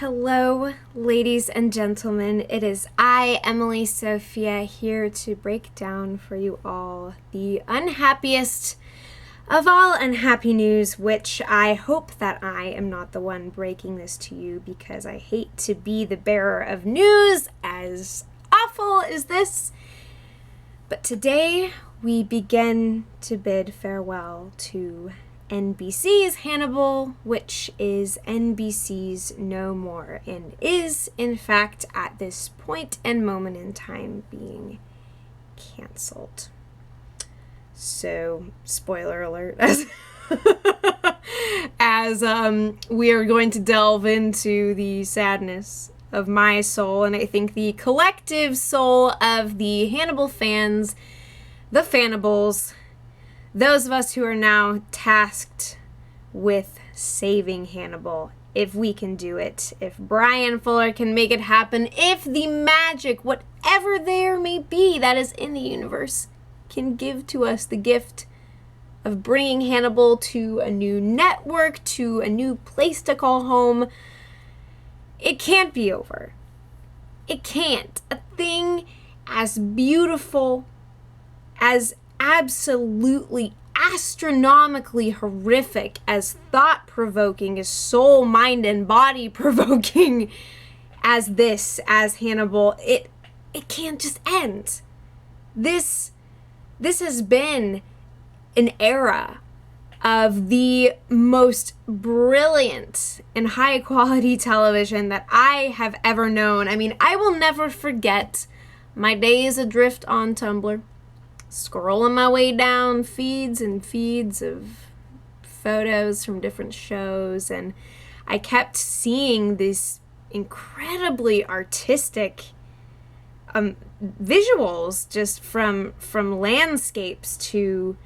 Hello, ladies and gentlemen. It is I, Emily Sophia, here to break down for you all the unhappiest of all unhappy news, which I hope that I am not the one breaking this to you because I hate to be the bearer of news as awful as this. But today we begin to bid farewell to NBC's Hannibal, which is NBC's no more, and is, in fact, at this point and moment in time, being canceled. So, spoiler alert, as we are going to delve into the sadness of my soul, and I think the collective soul of the Hannibal fans, the Fannibals, those of us who are now tasked with saving Hannibal, if we can do it, if Brian Fuller can make it happen, if the magic, whatever there may be that is in the universe, can give to us the gift of bringing Hannibal to a new network, to a new place to call home, it can't be over. It can't. A thing as beautiful, as absolutely astronomically horrific, as thought-provoking, as soul, mind, and body-provoking as this, as Hannibal, it can't just end. This has been an era of the most brilliant and high-quality television that I have ever known. I mean, I will never forget my days adrift on Tumblr, scrolling my way down feeds and feeds of photos from different shows, and I kept seeing these incredibly artistic visuals just from landscapes to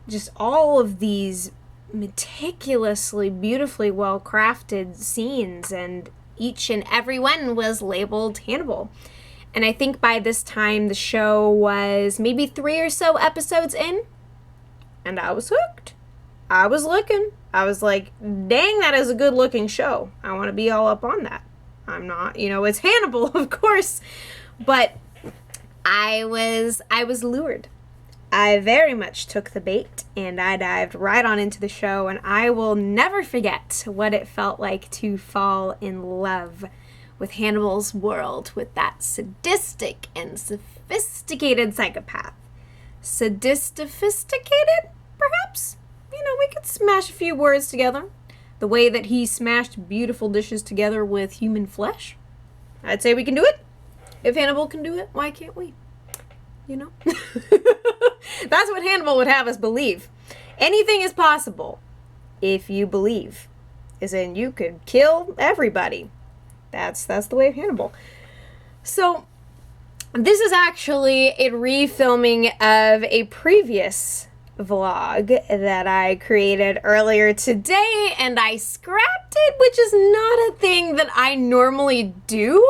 just all of these meticulously, beautifully well-crafted scenes, and each and every one was labeled Hannibal. And I think by this time the show was maybe 3 or so episodes in, and I was hooked. I was looking. I was like, dang, that is a good looking show. I want to be all up on that. I'm not, it's Hannibal, of course, but I was lured. I very much took the bait, and I dived right on into the show, and I will never forget what it felt like to fall in love with Hannibal's world, with that sadistic and sophisticated psychopath. Sadistic-sophisticated, perhaps? We could smash a few words together. The way that he smashed beautiful dishes together with human flesh. I'd say we can do it. If Hannibal can do it, why can't we? That's what Hannibal would have us believe. Anything is possible if you believe. As in, you could kill everybody. That's the way of Hannibal. So, this is actually a refilming of a previous vlog that I created earlier today, and I scrapped it, which is not a thing that I normally do,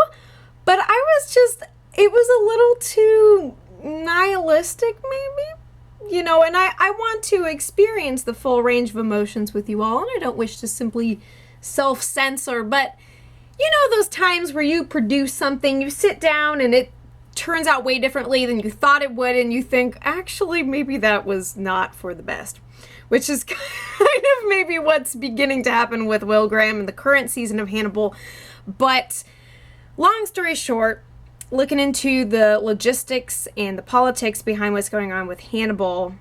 but it was a little too nihilistic, maybe? And I want to experience the full range of emotions with you all, and I don't wish to simply self-censor, but those times where you produce something, you sit down and it turns out way differently than you thought it would, and you think, actually, maybe that was not for the best, which is kind of maybe what's beginning to happen with Will Graham in the current season of Hannibal. But long story short, looking into the logistics and the politics behind what's going on with Hannibal,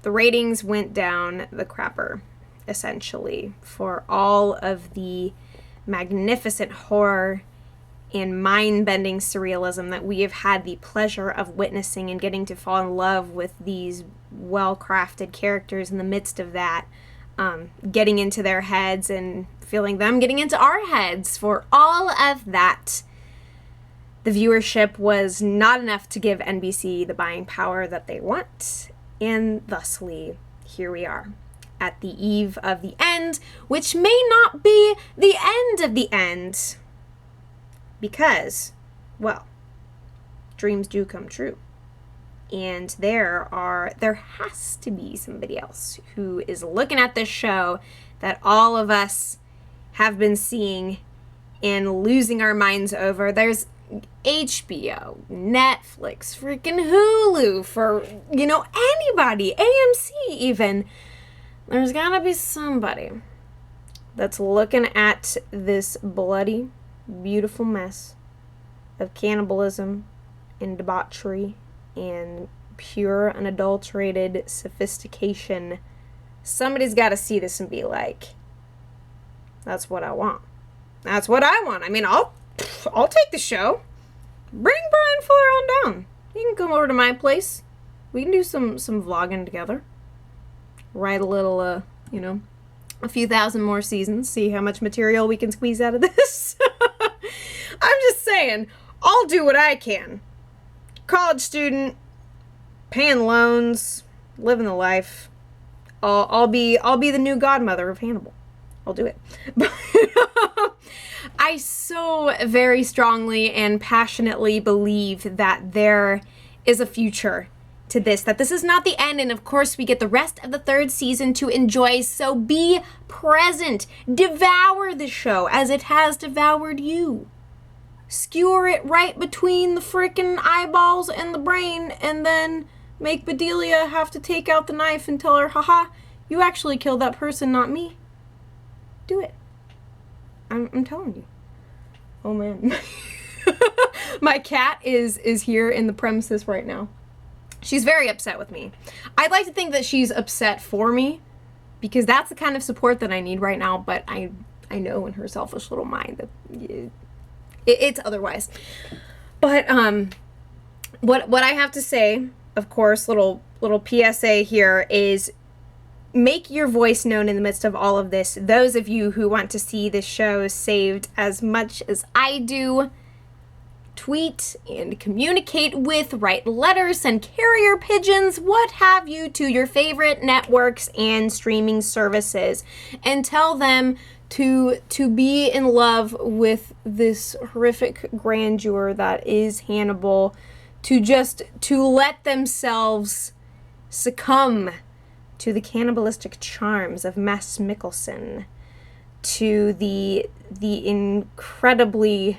the ratings went down the crapper, essentially, for all of the magnificent horror and mind-bending surrealism that we have had the pleasure of witnessing and getting to fall in love with these well-crafted characters in the midst of that, getting into their heads and feeling them getting into our heads. For all of that, the viewership was not enough to give NBC the buying power that they want, and thusly, here we are, at the eve of the end, which may not be the end of the end, because, well, dreams do come true. And there has to be somebody else who is looking at this show that all of us have been seeing and losing our minds over. There's HBO, Netflix, freaking Hulu, for, you know, anybody, AMC even. There's gotta be somebody that's looking at this bloody, beautiful mess of cannibalism and debauchery and pure, unadulterated sophistication. Somebody's got to see this and be like, that's what I want. That's what I want. I mean, I'll take the show. Bring Brian Fuller on down. He can come over to my place. We can do some vlogging together. Write a little, you know, a few thousand more seasons. See how much material we can squeeze out of this. I'm just saying, I'll do what I can. College student, paying loans, living the life. I'll be the new godmother of Hannibal. I'll do it. But I so very strongly and passionately believe that there is a future to this, that this is not the end, and of course we get the rest of the third season to enjoy, so be present. Devour the show as it has devoured you. Skewer it right between the frickin' eyeballs and the brain, and then make Bedelia have to take out the knife and tell her, haha, you actually killed that person, not me. Do it. I'm telling you. Oh man. My cat is here in the premises right now. She's very upset with me. I'd like to think that she's upset for me, because that's the kind of support that I need right now, but I know in her selfish little mind that it's otherwise. But what I have to say, of course, little PSA here, is make your voice known in the midst of all of this. Those of you who want to see this show saved as much as I do, tweet and communicate with, write letters, send carrier pigeons, what have you, to your favorite networks and streaming services, and tell them to be in love with this horrific grandeur that is Hannibal, to let themselves succumb to the cannibalistic charms of Mads Mikkelsen, to the incredibly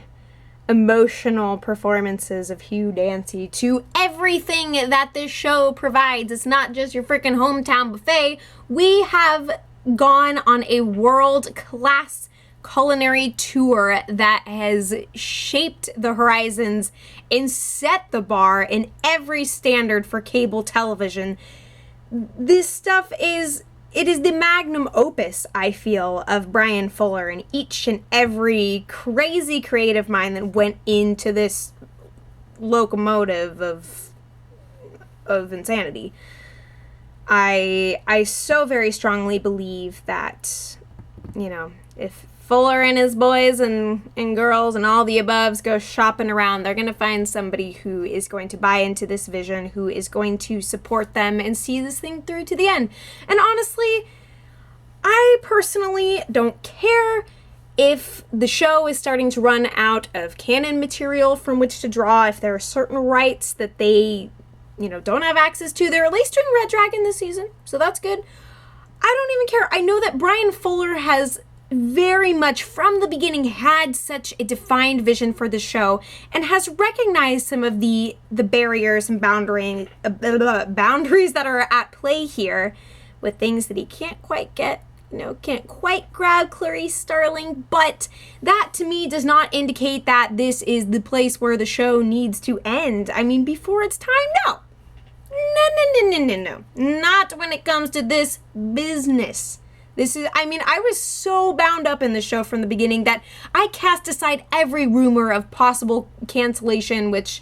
emotional performances of Hugh Dancy, to everything that this show provides. It's not just your freaking hometown buffet. We have gone on a world-class culinary tour that has shaped the horizons and set the bar in every standard for cable television. This stuff is the magnum opus, I feel, of Brian Fuller, and each and every crazy creative mind that went into this locomotive of insanity. I so very strongly believe that, you know, if Fuller and his boys and girls and all the aboves go shopping around, they're going to find somebody who is going to buy into this vision, who is going to support them and see this thing through to the end. And honestly, I personally don't care if the show is starting to run out of canon material from which to draw, if there are certain rights that they, you know, don't have access to. They're at least doing Red Dragon this season, so that's good. I don't even care. I know that Brian Fuller has very much from the beginning had such a defined vision for the show, and has recognized some of the barriers and boundaries that are at play here with things that he can't quite get, you know, can't quite grab Clarice Starling. But that to me does not indicate that this is the place where the show needs to end. I mean, before it's time, no. No. Not when it comes to this business. This is, I mean, I was so bound up in the show from the beginning that I cast aside every rumor of possible cancellation, which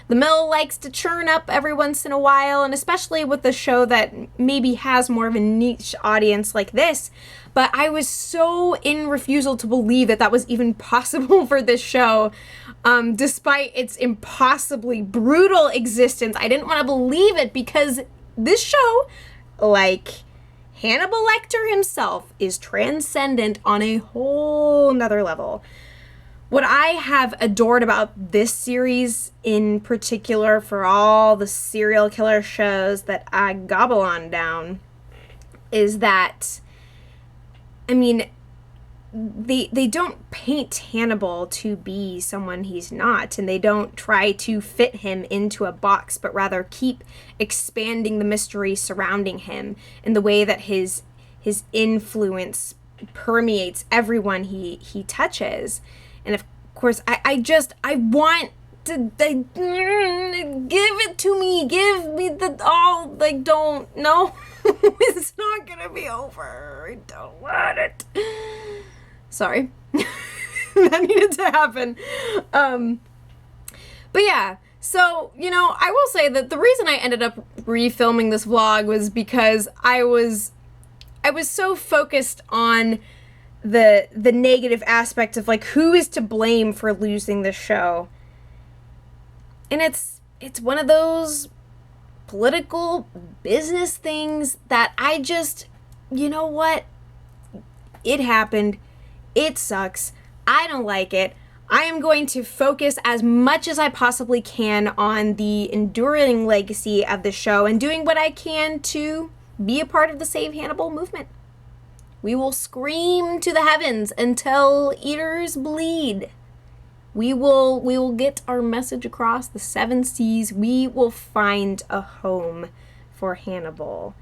the mill likes to churn up every once in a while, and especially with a show that maybe has more of a niche audience like this. But I was so in refusal to believe that that was even possible for this show, despite its impossibly brutal existence. I didn't want to believe it, because this show, like Hannibal Lecter himself, is transcendent on a whole nother level. What I have adored about this series in particular, for all the serial killer shows that I gobble on down, is that, I mean, they don't paint Hannibal to be someone he's not, and they don't try to fit him into a box, but rather keep expanding the mystery surrounding him in the way that his influence permeates everyone he touches. And of course, I want to give it to me. Give me the all. Like, don't, no. It's not gonna be over. I don't want it. Sorry. That needed to happen. But yeah, so, you know, I will say that the reason I ended up refilming this vlog was because I was so focused on the negative aspect of, like, who is to blame for losing the show. And it's one of those political business things that I just, you know what? It happened. It sucks. I don't like it. I am going to focus as much as I possibly can on the enduring legacy of the show and doing what I can to be a part of the Save Hannibal movement. We will scream to the heavens until eaters bleed. We will get our message across the 7 seas. We will find a home for Hannibal.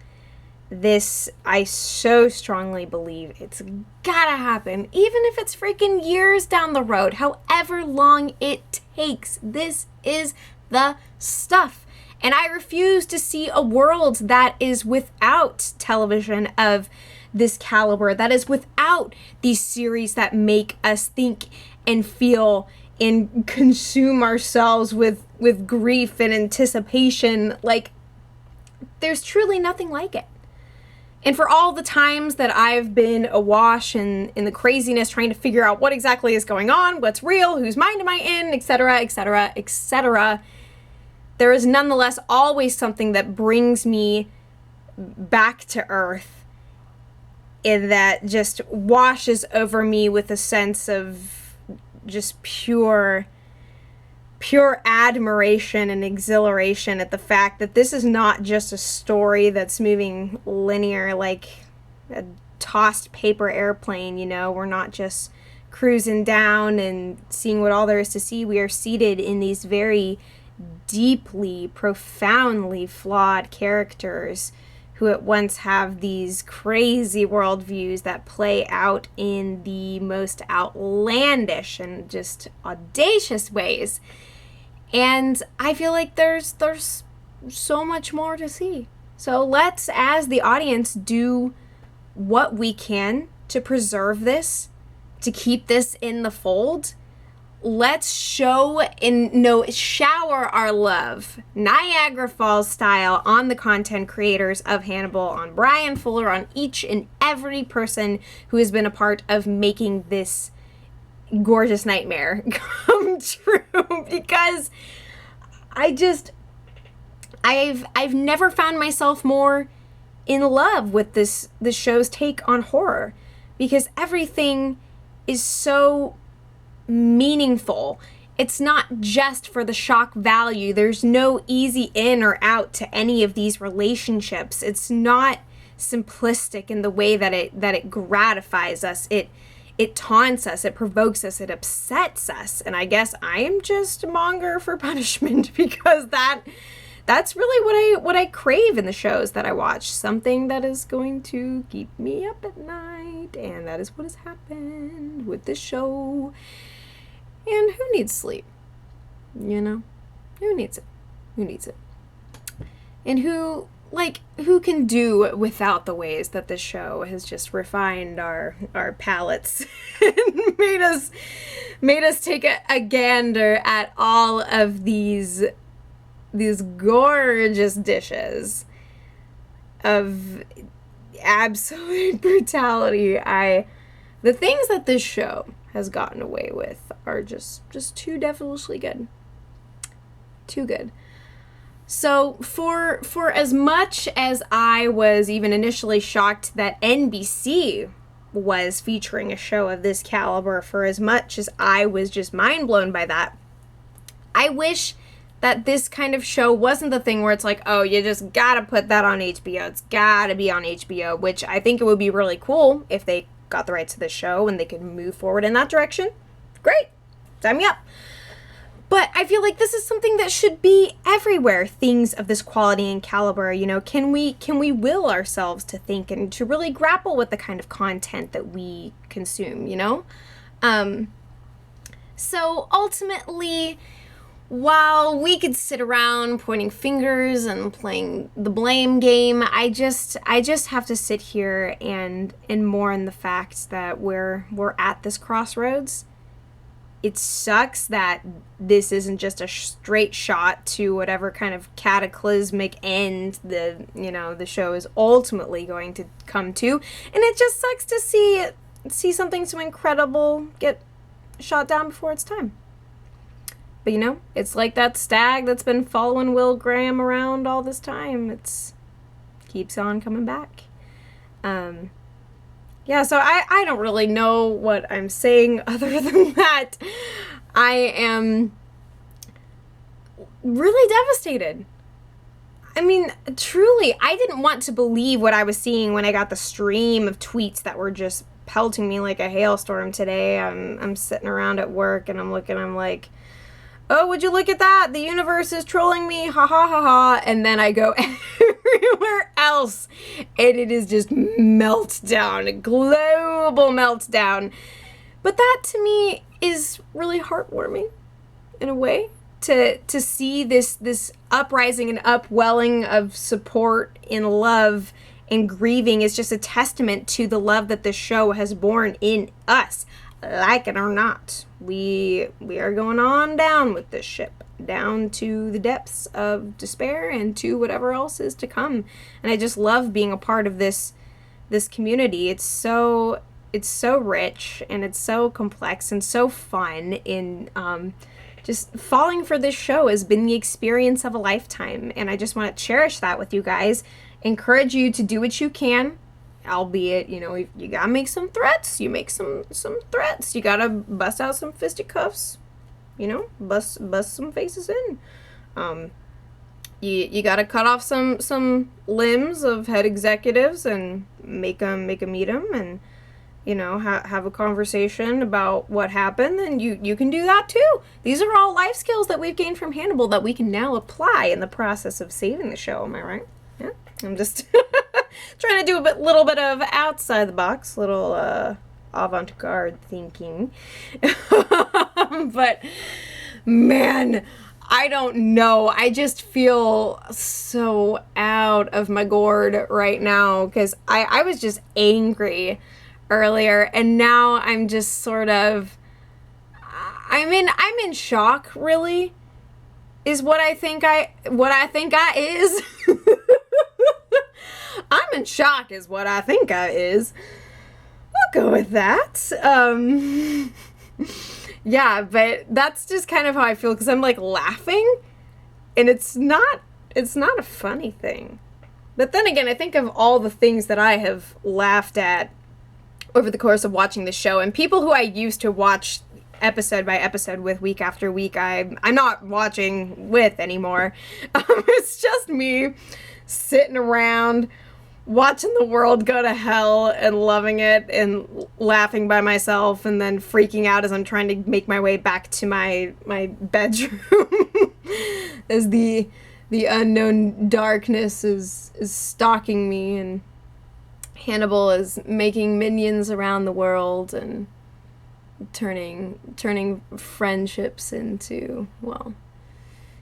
This, I so strongly believe it's gotta happen. Even if it's freaking years down the road, however long it takes. This is the stuff. And I refuse to see a world that is without television of this caliber, that is without these series that make us think and feel and consume ourselves with grief and anticipation. Like, there's truly nothing like it. And for all the times that I've been awash in the craziness, trying to figure out what exactly is going on, what's real, whose mind am I in, etc., etc., etc., there is nonetheless always something that brings me back to earth, and that just washes over me with a sense of just pure admiration and exhilaration at the fact that this is not just a story that's moving linear like a tossed paper airplane, you know. We're not just cruising down and seeing what all there is to see. We are seated in these very deeply, profoundly flawed characters who at once have these crazy worldviews that play out in the most outlandish and just audacious ways. And I feel like there's so much more to see. So let's, as the audience, do what we can to preserve this, to keep this in the fold. Let's shower our love, Niagara Falls style, on the content creators of Hannibal, on Brian Fuller, on each and every person who has been a part of making this gorgeous nightmare come true. Because I've never found myself more in love with this show's take on horror, because everything is so meaningful. It's not just for the shock value. There's no easy in or out to any of these relationships. It's not simplistic in the way that it gratifies us. It taunts us, it provokes us, it upsets us. And I guess I am just a monger for punishment, because that's really what I crave in the shows that I watch. Something that is going to keep me up at night, and that is what has happened with this show. And who needs sleep? You know? Who needs it? Who needs it? And who can do without the ways that this show has just refined our palates and made us take a gander at all of these gorgeous dishes of absolute brutality. The things that this show has gotten away with are just too devilishly good. Too good. So for as much as I was even initially shocked that NBC was featuring a show of this caliber, for as much as I was just mind blown by that, I wish that this kind of show wasn't the thing where it's like, oh, you just gotta put that on HBO. It's gotta be on HBO, which I think it would be really cool if they got the rights to the show and they could move forward in that direction, great, sign me up. But I feel like this is something that should be everywhere. Things of this quality and caliber, you know, can we will ourselves to think and to really grapple with the kind of content that we consume, you know? So ultimately, while we could sit around pointing fingers and playing the blame game, I just have to sit here and mourn the fact that we're at this crossroads. It sucks that this isn't just a straight shot to whatever kind of cataclysmic end the show is ultimately going to come to, and it just sucks to see something so incredible get shot down before its time. But you know, it's like that stag that's been following Will Graham around all this time. It's keeps on coming back. Yeah, so I don't really know what I'm saying other than that. I am really devastated. I mean, truly, I didn't want to believe what I was seeing when I got the stream of tweets that were just pelting me like a hailstorm today. I'm sitting around at work and I'm like, oh, would you look at that? The universe is trolling me, ha ha ha ha. And then I go everywhere else, and it is just meltdown, global meltdown. But that to me is really heartwarming in a way, to see this uprising and upwelling of support and love and grieving is just a testament to the love that this show has borne in us. Like it or not, we are going on down with this ship, down to the depths of despair and to whatever else is to come. And I just love being a part of this community. It's so rich and it's so complex and so fun. In just falling for this show has been the experience of a lifetime, and I just want to cherish that with you guys. Encourage you to do what you can. Albeit, you know, you gotta make some threats. You make some threats. You gotta bust out some fisticuffs. You know, bust some faces in. You gotta cut off some limbs of head executives and make them eat them, and you know, have a conversation about what happened. And you can do that too. These are all life skills that we've gained from Hannibal that we can now apply in the process of saving the show. Am I right? Yeah. I'm just trying to do a little bit of outside the box, little avant-garde thinking. But man, I don't know. I just feel so out of my gourd right now because I was just angry earlier, and now I'm just sort of I'm in shock, really, is what I think I is. I'm in shock is what I think I is. I'll go with that. Yeah, but that's just kind of how I feel because I'm like laughing, and it's not a funny thing. But then again, I think of all the things that I have laughed at over the course of watching the show, and people who I used to watch episode by episode with, week after week, I'm not watching with anymore. It's just me sitting around watching the world go to hell and loving it and laughing by myself and then freaking out as I'm trying to make my way back to my bedroom as the unknown darkness is stalking me, and Hannibal is making minions around the world and turning friendships into, well,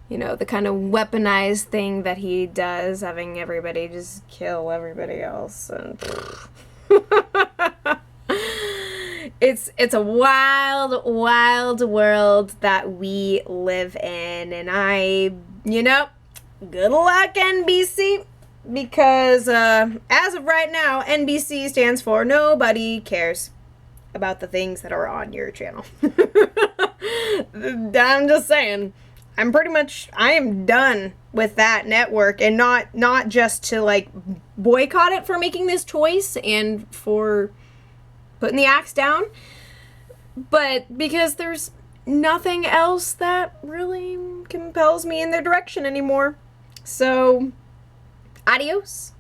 you know, the kind of weaponized thing that he does, having everybody just kill everybody else. And it's a wild, wild world that we live in. And good luck, NBC, because as of right now, NBC stands for nobody cares about the things that are on your channel. I'm just saying. I am done with that network, and not just to like boycott it for making this choice and for putting the axe down, but because there's nothing else that really compels me in their direction anymore. So, adios,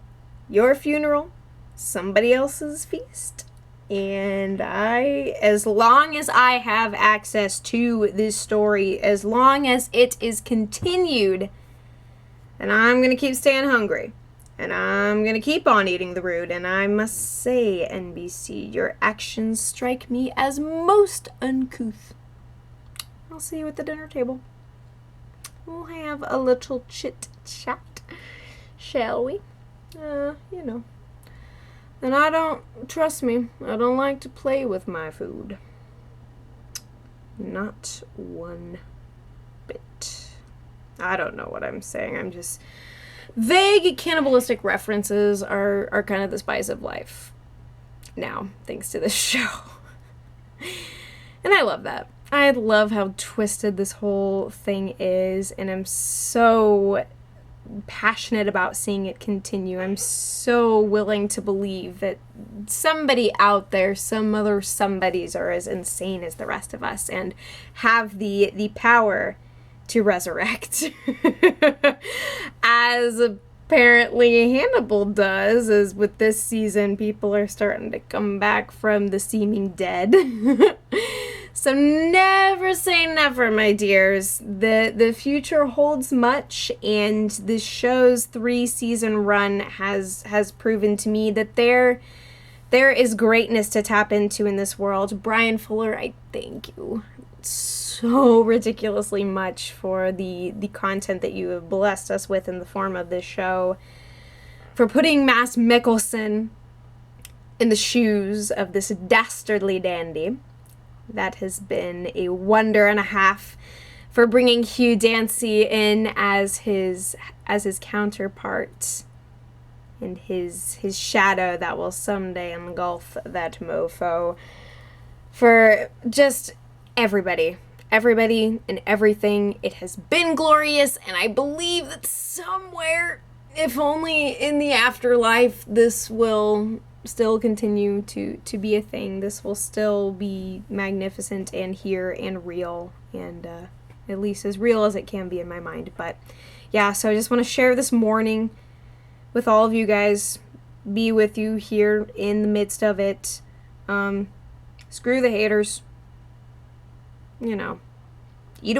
your funeral, somebody else's feast. And as long as I have access to this story, as long as it is continued, and I'm going to keep staying hungry, and I'm going to keep on eating the root, and I must say, NBC, your actions strike me as most uncouth. I'll see you at the dinner table. We'll have a little chit-chat, shall we? You know. And trust me, I don't like to play with my food. Not one bit. I don't know what I'm saying. I'm just... Vague cannibalistic references are kind of the spice of life now, thanks to this show. And I love that. I love how twisted this whole thing is, and I'm so passionate about seeing it continue. I'm so willing to believe that somebody out there, some other somebodies, are as insane as the rest of us and have the power to resurrect. As apparently Hannibal does, as with this season, people are starting to come back from the seeming dead. So never say never, my dears. The future holds much, and this show's 3-season run has proven to me that there is greatness to tap into in this world. Brian Fuller, I thank you so ridiculously much for the content that you have blessed us with in the form of this show, for putting Mads Mikkelsen in the shoes of this dastardly dandy. That has been a wonder and a half, for bringing Hugh Dancy in as his counterpart, and his shadow that will someday engulf that mofo. For just everybody and everything, it has been glorious, and I believe that somewhere, if only in the afterlife, this will still continue to be a thing. This will still be magnificent and here and real, and at least as real as it can be in my mind. But yeah, so I just want to share this morning with all of you guys, be with you here in the midst of it. Screw the haters. You know, eat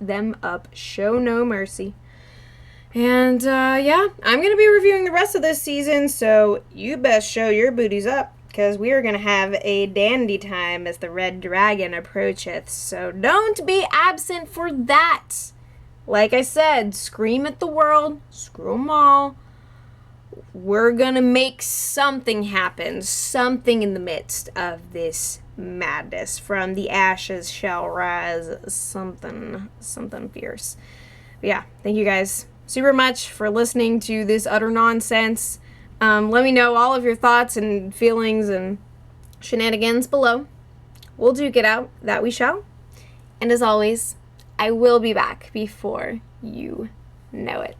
them up, show no mercy. And, yeah, I'm going to be reviewing the rest of this season, so you best show your booties up, because we are going to have a dandy time as the Red Dragon approacheth, so don't be absent for that. Like I said, scream at the world, screw 'em all. We're going to make something happen, something in the midst of this madness. From the ashes shall rise something fierce. But yeah, thank you guys super much for listening to this utter nonsense. Let me know all of your thoughts and feelings and shenanigans below. We'll duke it out, that we shall. And as always, I will be back before you know it.